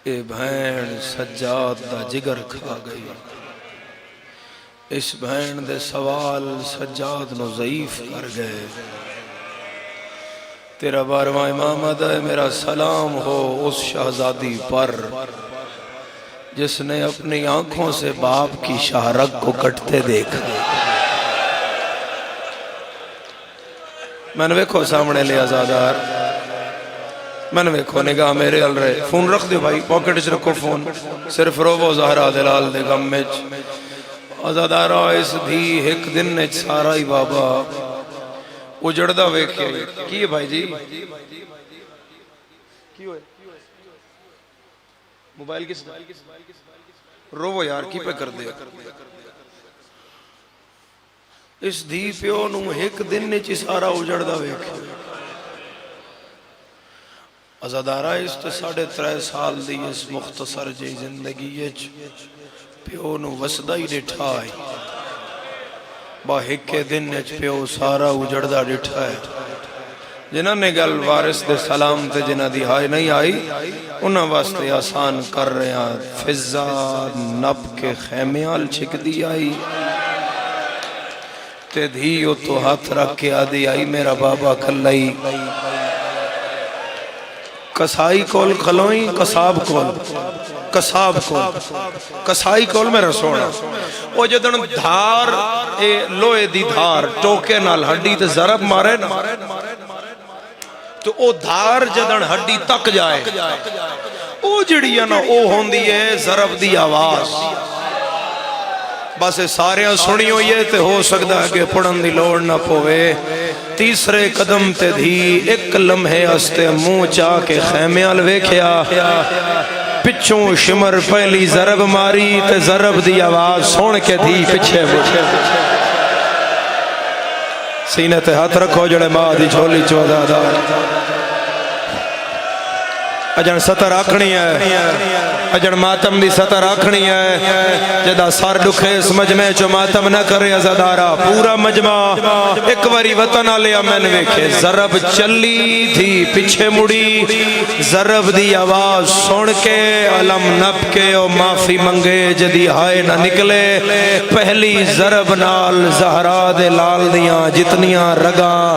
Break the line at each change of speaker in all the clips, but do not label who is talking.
اے بھین سجاد دا جگر کھا گئی، اس بھین دے سوال سجاد نو ضعیف کر گئے۔ تیرا بارواں امامت ہے، میرا سلام ہو اس شہزادی پر جس نے اپنی آنکھوں سے باپ کی شہرگ کو کٹتے دیکھا۔ میں نے ویکھو سامنے لے آزادار، میں نے ویکھو نگاہ میرے ال رہے، فون رکھ دے بھائی، پاکٹ چ رکھو فون، صرف روو زہرا دلال دے غم وچ۔ آزادارا اس بھی ایک دن نے سارا ہی بابا اجڑدا ویکھیا کی ہے بھائی جی؟ کی ہوئے؟ موبائل کس روو یار کی پہ کر دے؟ اس دھی پیو نو ایک دن نے سارا اجڑدا ویکھیا۔ ازادارہ اس تے 3.5 سال دی اس مختصر جی زندگی پیو نو وسدہ ہی ڈٹھا ہے، با ایک دن نیچ پیو سارا اجڑدا ڈٹھا ہے۔ جنہاں نے گل وارث دے سلام تے جنہاں دی ہائے نہیں آئی انہاں واسطے آسان کر رہے ہیں۔ فضا نب کے خیمیال چھک دی آئی تے دھیو تو ہاتھ رکھ کے آدھی آئی میرا بابا کھلائی۔ کسائی کول کھلوئی کساب کول، کساب کول کسائی کول میرا سونا۔ وہ جدن دھار لوہے دی دھار ٹوکے نال ہڈی تے ضرب مارے نا تو او دھار جدن ہڈی تک جائے او جڑی ہے نا او ہوندی ہے ضرب دی آواز۔ بس سارے سنی ہوئی ہے تے ہو سکتا ہے کہ پڑھن دی لوڑ نہ پوے۔ تیسرے قدم تے دھی ایک لمحے ہستے منہ چاہ کے خیمیال ویکھیا، پچھوں شمر پہلی ضرب ماری تے ضرب دی آواز سن کے دھی پچھے بچھے سینے تے ہاتھ رکھو جڑے ماں دی جھولی چودہ دار اجن ستر آکھنی ہے، اجن ماتم دی ستر آکھنی ہے۔ جدا سار ڈکھے اس مجمع چو ماتم نہ کرے ازادارہ پورا مجمع ایک واری وطن آلیا میں نے ویکھے ضرب چلی تھی پچھے مڑی، ضرب دی آواز سن کے علم نب کے او معافی منگے جدی ہائے نہ نکلے۔ پہلی ضرب نال زہرا دے لال دیاں جتنیاں رگاں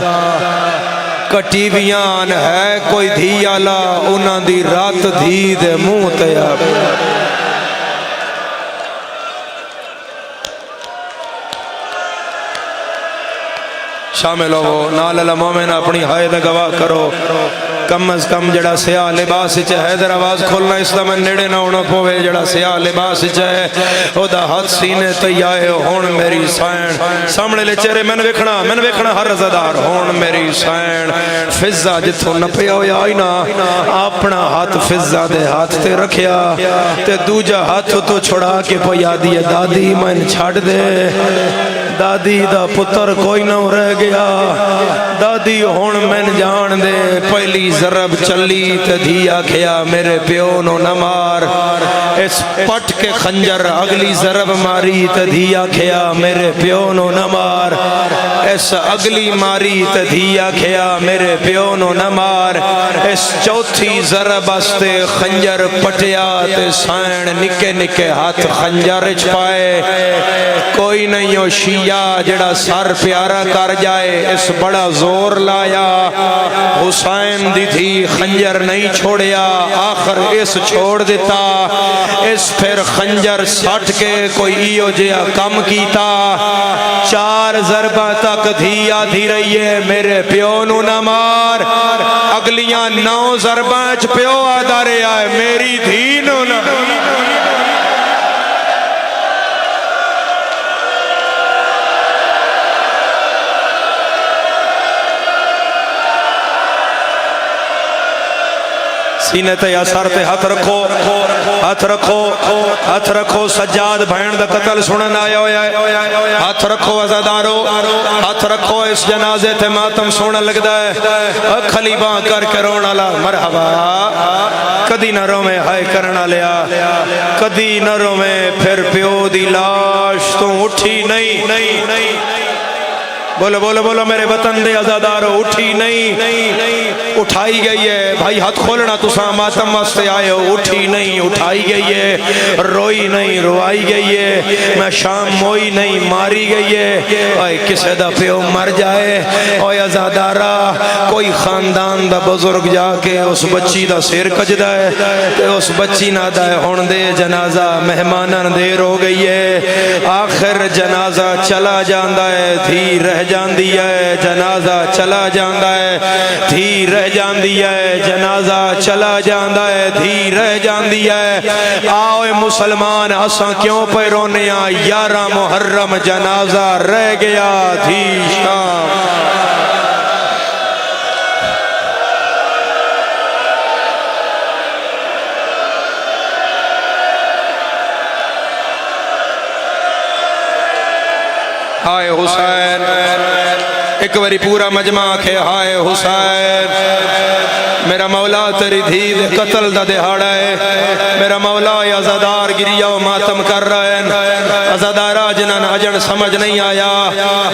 کٹی بیان ہے کوئی دھی آلا انہاں دی رات دھی دے منہ تیاب۔ شامل ہو نال المومن اپنی ہائے دا گواہ کرو۔ کم از کم جڑا سیاہ لباس چاہے در آواز کھولنا اس دا میں نیڑے نہ ہونا پوے۔ جڑا سیاہ لباس چاہے او دا ہاتھ سینے تیائے ہون میری سائن سامنے لے چہرے میں نے ویکھنا ہر رضادار ہون میری سائن۔ فضا جتھوں نپے ہویا آئی نا اپنا ہاتھ فضا دے ہاتھ تے رکھیا تے دوجا ہاتھ تو چھڑا کے پویا دیئے دادی میں چھاڑ دے، دادی دا پتر کوئی نہ رہ گیا، دادی ہون میں جان دے۔ پہلی ضرب چلی تے دھیا کھیا میرے پیو نو نہ مار، اس پٹ کے خنجر اگلی ضرب ماری تے دھیا کھیا میرے پیو نو نہ مار، اس اگلی ماری تے دھیا کھیا میرے پیو نو نہ مار۔ اس چوتھی ضرب استے خنجر پٹیا تے سائن نکے نکے ہاتھ خنجر چھپائے۔ کوئی نہیں ہو شیعہ جڑا سر پیارا کر جائے، اس بڑا زور لایا حسین دی تھی خنجر نہیں چھوڑیا، آخر اس چھوڑ دیتا۔ اس پھر خنجر سٹ کے کوئی ایو جیا کم کیتا، 4 ضربہ تک دھی آدھی رہی ہے میرے پیو نو نہ مار۔ اگلیاں 9 ضربہ چ پیو آدھا رہا ہے میری دھی نو نہ سینے تے یا سر تے ہاتھ رکھو، ہاتھ رکھو، ہاتھ رکھو۔ سجاد بھین دا قتل سنن آیا ہویا ہے، ہاتھ رکھو عزادارو، ہاتھ رکھو۔ اس جنازے تے ماتم سونا لگدا ہے، کھلی باں کر کے رونا لا مرحبا۔ کدی نہ رویں ہائے کرنا لیا، کدی نہ رویں پھر پیو دی لاش تو اٹھی نہیں۔ بولو بولو بولو میرے وطن دے عزادارو اٹھی نہیں اٹھائی گئی ہے بھائی ہاتھ کھولنا تسا ماتم واسطے آئے ہو اٹھی نہیں اٹھائی گئی ہے روئی نہیں روائی گئی ہے میں شام موئی نہیں ماری گئی ہے اوے کسے دا پیو مر جائے اوے عزادارا کوئی خاندان دا بزرگ جا کے اس بچی دا سیر کجدہ ہے تے اس بچی نہ دا ہے ہون دے جنازہ مہمانان دیر ہو گئی ہے آخر جنازہ چلا جاندہ ہے دھی رہ جاندی ہے جنازہ چلا جاندہ ہے دھی رہ جاندی ہے جنازہ چلا جاندہ ہے دھی رہ جاندی ہے آؤ مسلمان اساں کیوں پہ رونے آ 11 محرم جنازہ رہ گیا دھی شام ہائے حسین ایک باری پورا مجمع آکھے ہائے حسین میرا مولا تیری دھی دے قتل دا دہاڑا ہے میرا مولا عزادار گریا و ماتم کر رہے ہیں عزادارہ جنان اجڑ سمجھ نہیں آیا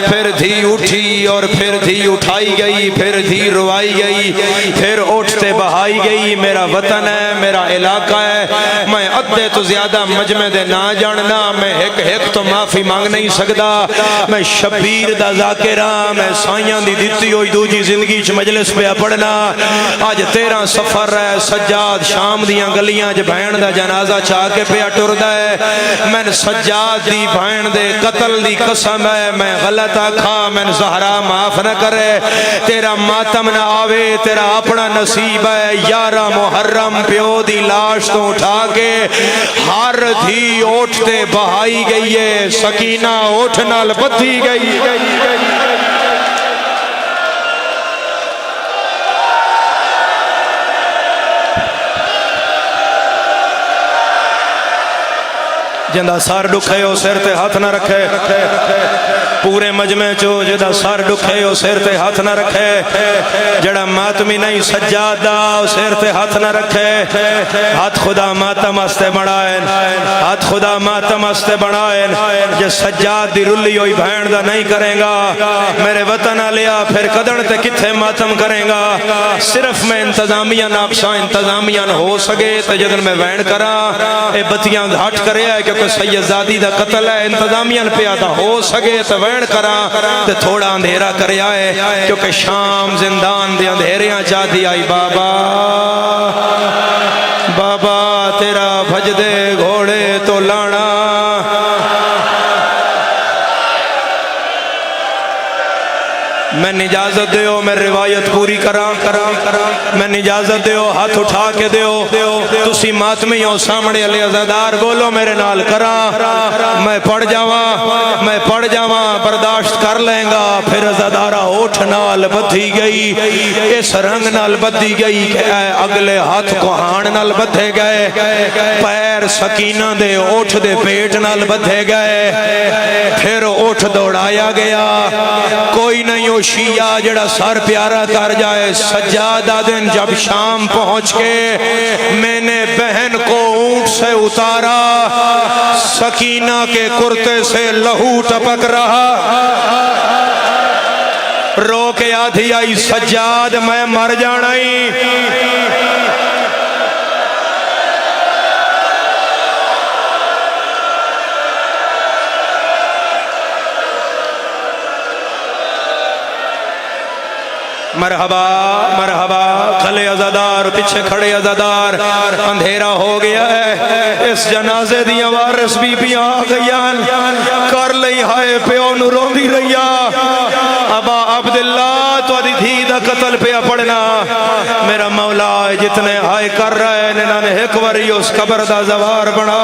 پھر دھی اٹھی اور پھر دھی اٹھائی گئی پھر دھی روائی گئی پھر اٹھتے بہائی گئی میرا وطن ہے میرا علاقہ ہے میں ادھے تو زیادہ مجمع دے نہ جاننا میں ایک تو معافی مانگ نہیں سکتا میں شبیر دا ذاکرہ میں سائیاں دی دیتی ہوئی دوجی زندگی چ مجلس پہ پڑھنا آج 13 سفر ہے سجاد شام دیاں گلیاں چ بہن دا جنازہ چاہ کے پہ ٹردا ہے میں سجاد دی بہن دے قتل دی قسم ہے میں غلط آکھا میں زہرا معاف نہ کرے تیرا ماتم نہ آوے تیرا اپنا نصیب ہے 11 محرم پیو دی لاش تو اٹھا کے ہر دھی اٹھتے بہائی گئی ہے سکینہ اٹھ نال بدھی گئی جندہ سار ڈکھے ہو سر تے ہاتھ نہ رکھے پورے مجمع چو جدہ سار ڈکھے ہو سر تے ہاتھ نہ رکھے جڑا ماتمی نہیں سجادہ سر تے ہاتھ نہ رکھے ہاتھ خدا ماتم استے بڑھائیں ہاتھ خدا ماتم استے بڑھائیں جے سجاد دی رلی ہوئی بہن دا نہیں کریں گا میرے وطن آلیا پھر قدر تے کتھے ماتم کریں گا صرف میں انتظامیہ ناپسا انتظامیہ ہو سکے تے جدن میں وین کرا اے بتیاں ہٹ کرے ہے کیونکہ سید زادی دا قتل ہے انتظامیہ پیادہ ہو سکے تے وین کرا تے تھوڑا اندھیرا کرے آئے کیونکہ شام زندان دے اندھیریاں چاہتی آئی بابا بابا تیرا بھج دے گھوڑے تو لانا میں اجازت دیو میں روایت پوری کرا میں اجازت دیو ہاتھ اٹھا کے دیو تسی ماتمی ہو سامنے علی عزادار بولو میرے نال کرا میں پڑھ جاواں برداشت کر لیں گا پھر عزادارہ اوٹھ نال بدھی گئی اس رنگ نال بدھی گئی کہ اے اگلے ہاتھ کو ہان نال بدھے گئے پیر سکینہ دے اوٹھ دے پیٹ نال بدھے گئے پھر اوٹھ دوڑایا گیا کوئی نہیں ہو شیعہ جڑا سر پیارا کر جائے سجادہ دن جب شام پہنچ کے میں نے بہن کو اونٹ سے اتارا سکینہ کے کرتے سے لہو ٹپک رہا رو کے آدھی آئی سجاد میں مر جانا ہی مرحبا مرحبا کھلے عزادار پیچھے کھڑے عزادار اندھیرا ہو گیا ہے اس جنازے دیاں وارث بی بیاں آ گئیان کر لئی ہائے پیو نو روندی رہیا ابا عبداللہ تو ادھی دھی دا قتل پہ پڑھنا میرا مولا جتنے ہائے کر رہے ہیں انہوں نے ایک وری اس قبر دا زوار بنا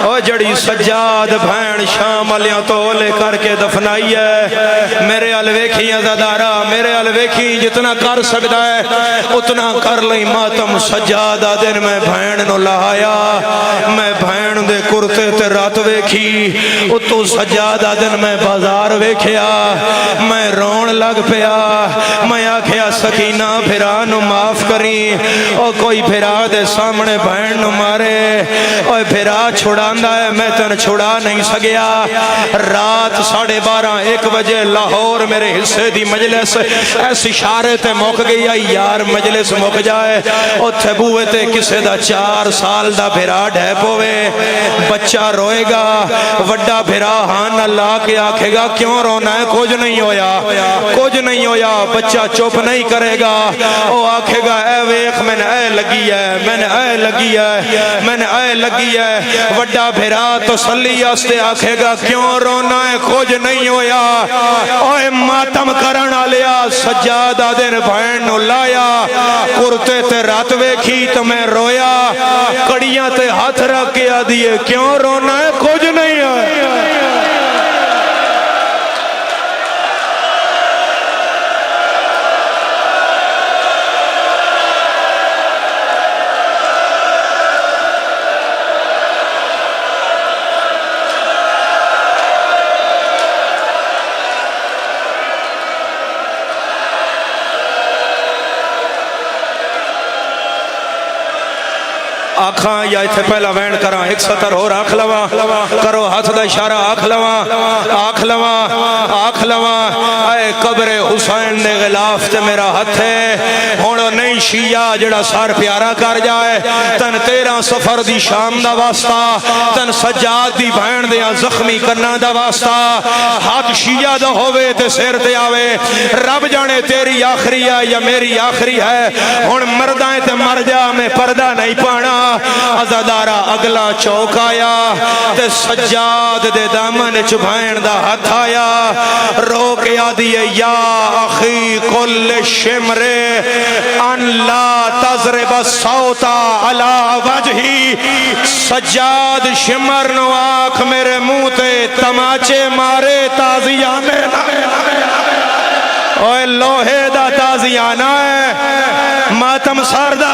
او جڑی سجاد بھین شام علیاں تو لے کر کے دفنائی ہے میرے الویکھی عزادارہ میرے الویکھی جتنا کر سکتا ہے اتنا کر لئی ماتم سجادہ دن میں بھین نو لہایا میں بھین دے کرتے تے رات ویکھی اتو سجادہ دن میں بازار ویکھیا میں رون لگ پیا میں آکھیا سکینہ بھرا نو معاف کری، او کوئی بھرا دے سامنے بہن نو مارے، او بھرا چھڑاندا ہے میں تن چھڑا نہیں سگیا۔ رات 12:30 1 بجے لاہور میرے حصے دی مجلس ایس اشارے تے مک گئی آئی یار مجلس مک جائے، او تھے بوئے تے کسے دا 4 سال دا بھرا ڈھیپ ہوئے، بچہ روئے گا، وڈا بھرا ہاں اللہ کے آکھے گا کیوں رونا ہے، کچھ نہیں ہویا، کچھ نہیں ہویا، بچہ چپ نہیں کرے گا، او آکھے گا اے ویخ میں نے اے لگی ہے، میں نے اے لگی ہے، میں نے اے لگی ہے، وڈا بھرا تسلی استے آکھے گا کیوں رونا ہے، کچھ نہیں ہویا، اوے ماتم کرن آلیا سجادہ دن بہن نو لایا، کرتے تے رات ویکھی تو میں رویا، کڑیاں تے ہاتھ رکھ کے آدھیے کیوں رونا ہے، کچھ نہیں ہے۔ آکھاں یا اتھے پہلا وین کراں 170 اور آکھ لواں کرو ہاتھ دا اشارہ آکھ لواں آکھ لواں آکھ لواں اے قبر حسین نے غلاف تے میرا ہاتھ ہے ہونو نہیں شیعہ جڑا سار پیارا کر جائے تن 13 سفر دی شام دا واسطہ تن سجاد دی بہن دیا زخمی کرنا دا واسطہ ہاتھ شیعہ دا ہوئے تے سیر تے آوے رب جانے تیری آخری ہے یا میری آخری ہے ہون مردائیں تے مر جا میں پردہ نہیں پانا عزادارہ اگلا چوک آیا تے سجاد دے دامن چبھائن دا ہاتھ آیا رو کے آدھیے یا اخی کل شمرے ان لا تضرب صوتا علا وجہی سجاد شمر نو آنکھ میرے منہ تے تماچے مارے تازیانے اوے لوہے دا تازیانہ ہے ماتم سردہ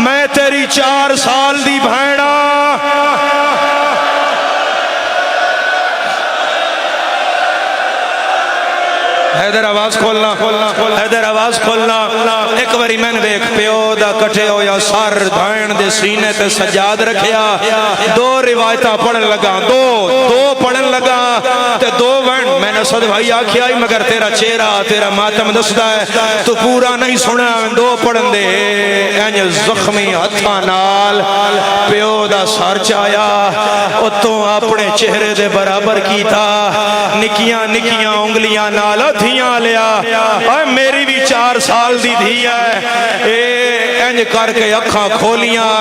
میں تیری 4 سال دی بھائنہ حیدر آواز کھولنا حیدر آواز کھولنا ایک باری میں نے دیکھ پیو دا کٹے ہو یا سار دھائن دے سینے تے سجاد رکھیا 2 روایتہ پڑھن لگا دو پڑھن لگا تے 2 ون میں نے صد بھائی آکھی آئی مگر تیرا چہرہ تیرا ماتم دستا ہے تو پورا نہیں سنا 2 پڑھن دے اینج زخمی ہتھا نال پیو دا سار چایا او تو اپنے چہرے دے برابر کی تھا نکیاں نکیاں انگلیاں نال دھیاں لیا اور میری بھی 4 سال دی دھی ہے اے انج کر کے اکھاں کھولیاں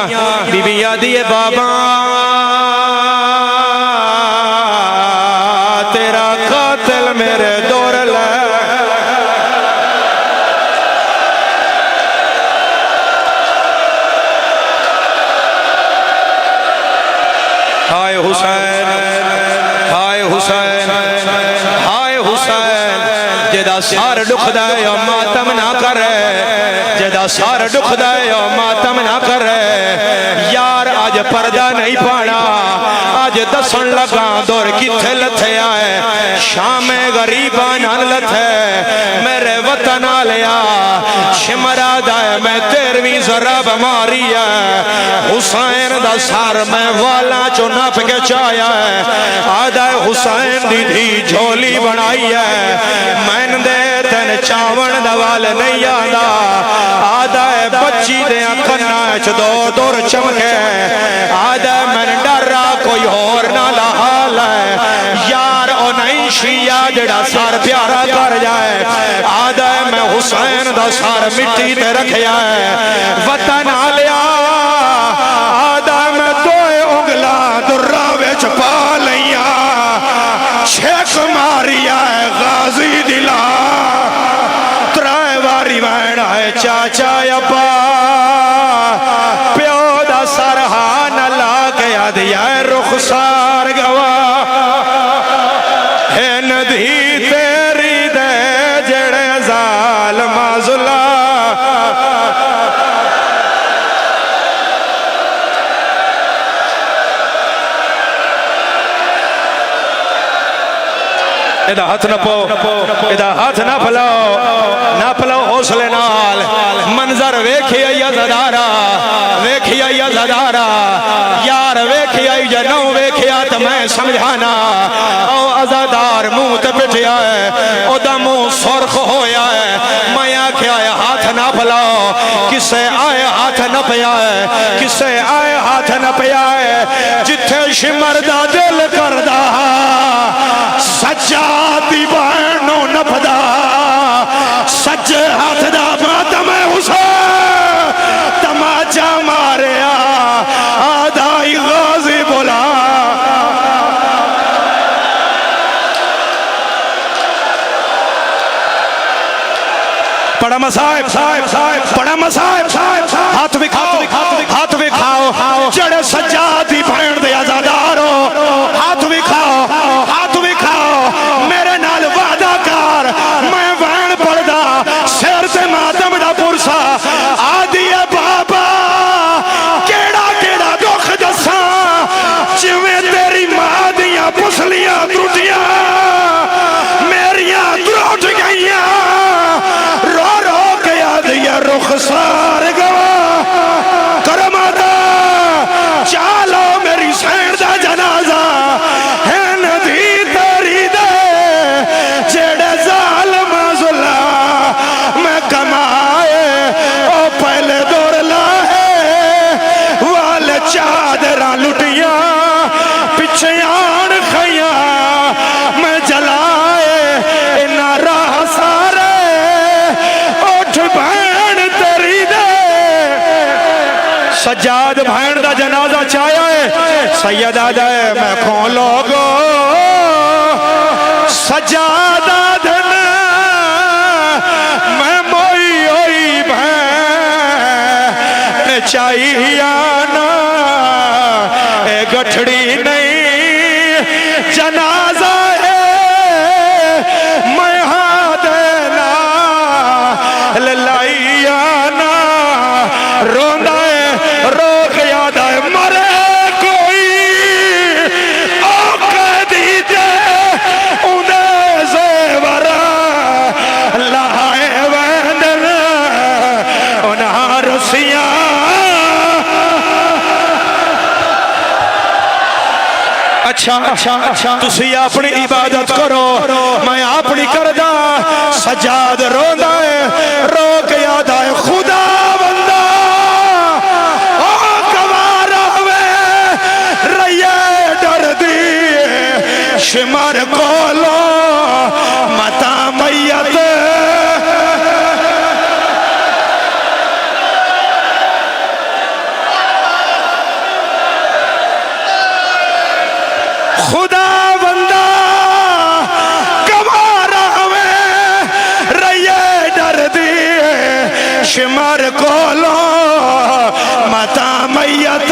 بی بی یادی بابا تیرا قاتل میرے دور لے ہائے حسین ہائے حسین ہائے حسین جدا سار دکھ دے او ماتم نہ کرے جدا سار دکھ دے او ماتم نہ کرے یار آج پردہ نہیں پانا آج دسن لگا دور کتھے لتھے آئے شام غریبان لتھے میرے وطن آلیا شمرا دائے میں 13ویں ضرب ماری ہے حسین دا سار میں والا چو نپ کے چایا ہے آدھائے حسین دی دھی جھولی بنائی ہے میں دے تن چاون دوال نہیں آدھا آدھائے بچی دے کننا چدو دور چمکے آدھائے میں ڈر رہا کوئی اور نہ لحال ہے یار او نہیں شیعہ جڑا سار پیارا کر جائے آدھائے میں حسین دا سار مٹی تے رکھیا ہے وطن آلیا آدھائے میں 2 انگلا درہ ویچ پا لیا چھیک ماریا ہے غازی دلا ترائے واری وین ہے چاچا یپا پیو دا سرحان لا کے آدھیا ہے رخسار گوا ہے ندھی تیری دے جڑے ظالمہ ظلم ادا ہاتھ نہ پو ادا ہاتھ نہ پلاؤ حوصلے نال منظر ویکھی آئی زدارا ویکھی آئی زدارا یار ویکھی آئی جا نو ویکھی آ تو میں سمجھانا او ازادار منہ تے پٹھیا ہے او دا منہ سرخ ہویا ہے میں آکھیا ہے ہاتھ نہ پلاؤ کسے آئے ہاتھ نہ پیا ہے کسے آئے ہاتھ نہ پیا ہے جتھے شمر دا دل کردہ سجادی بہنوں نپدا سجے ہاتھ دا ماتم حسین تماچا ماریا آدھائی غازی بولا پڑا مسائب پڑا مسائب ہاتھ بھی کھاؤ جڑے سجادی بہن دے آزادارو ہاتھ بھی کھاؤ میرے نال وعدہ کار میں وین پڑدا سیر تے ماتم دا پرسا آدھی ہے بابا کیڑا دکھ دساں جویں تیری ماں دیاں پسلیاں ٹوٹیاں میریاں ٹوٹ گئیاں رو کے آدھیا رخسار گوا کرماتا چالو میری سین دا جنازہ ہے ندھی تری دے جیڑے ظالم ظلم میں کمائے او پہلے دور لائے والے چادرہ لٹیاں پچھے آن خیاں میں جلائے انہا راہ سارے اٹھ بہن تری دے سجاد بہن دا جنازہ چاہیا ہے سید آدھے میں کھون لوگو سجاد آدھن میں موئی ہوئی بہن چاہیے نا اے گٹھڑی نہیں جنازہ ہے میں ہاں دینا للائی آنا روندہ ہے روک یاد ہے مرے کوئی اوکے دیتے انہیں زیورہ لہائے ویندن انہاں رسیاں اچھا تسی اپنی عبادت کرو میں اپنی کردہ سجاد روندہ ہے روک یاد آئے خدا بندہ او گوارا ہوئے رہیے ڈر دی شمار کولو متا میت خدا بندہ گوارا ہوئے رہیے ڈر دی شمار کولو متا میت